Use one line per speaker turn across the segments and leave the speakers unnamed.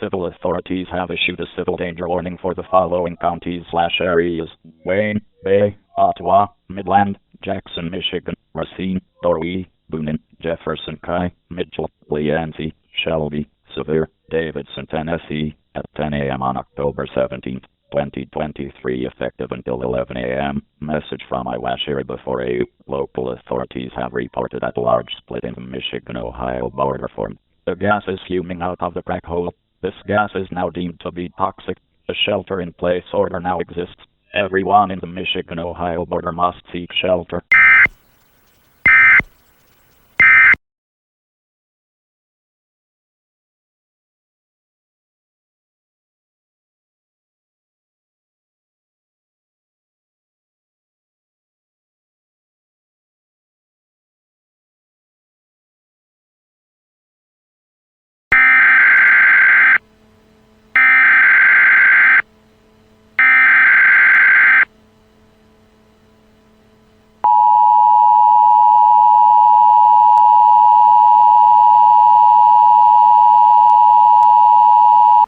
civil authorities have issued a civil danger warning for the following counties/areas: Wayne, Bay, Ottawa, Midland, Jackson, Michigan, Racine, Dorwee, Boone, Jefferson, Kai, Mitchell, Leancy, Shelby, Sevier, Davidson, Tennessee, at 10 a.m. on October 17th, 2023, effective until 11 a.m. Message from Iwashiri before AU. Local authorities have reported that a large split in the Michigan-Ohio border formed. The gas is fuming out of the crack hole. This gas is now deemed to be toxic. A shelter-in-place order now exists. Everyone in the Michigan-Ohio border must seek shelter.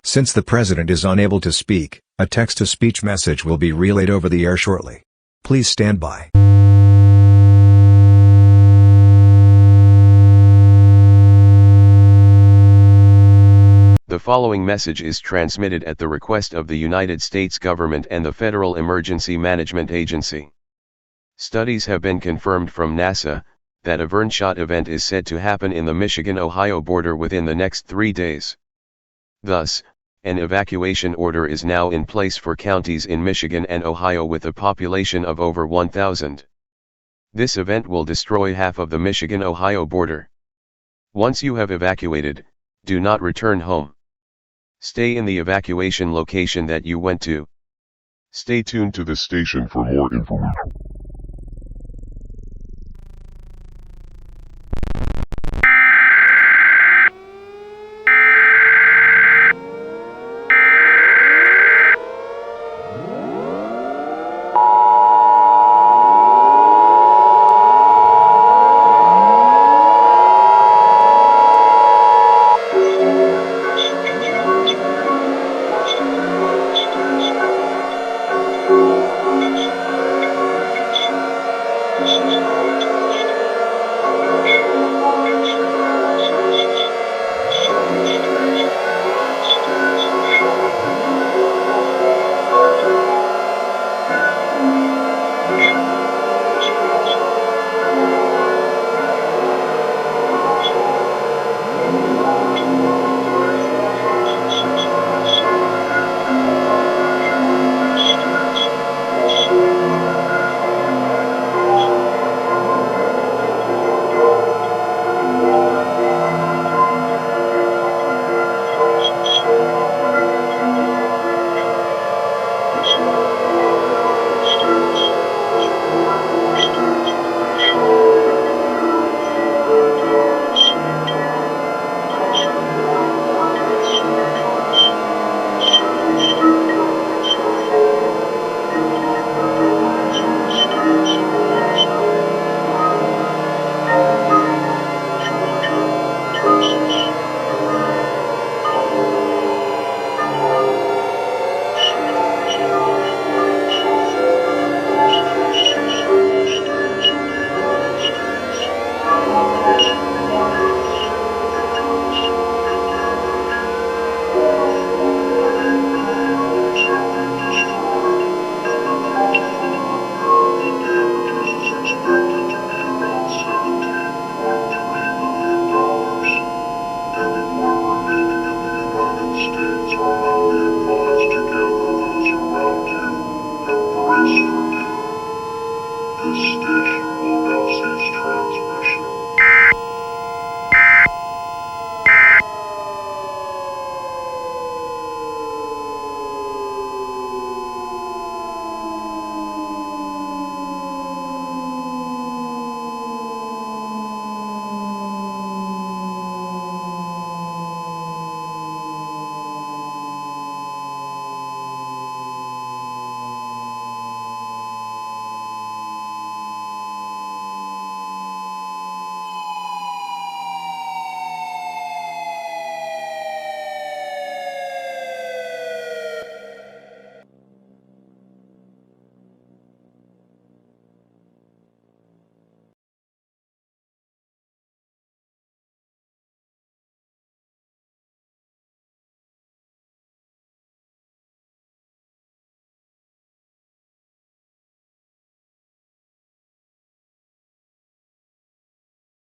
Since the president is unable to speak, a text-to-speech message will be relayed over the air shortly. Please stand by.
The following message is transmitted at the request of the United States government and the Federal Emergency Management Agency. Studies have been confirmed from NASA that a Vernshot event is said to happen in the Michigan-Ohio border within the next 3 days. Thus, an evacuation order is now in place for counties in Michigan and Ohio with a population of over 1,000. This event will destroy half of the Michigan-Ohio border. Once you have evacuated, do not return home. Stay in the evacuation location that you went to.
Stay tuned to this station for more information.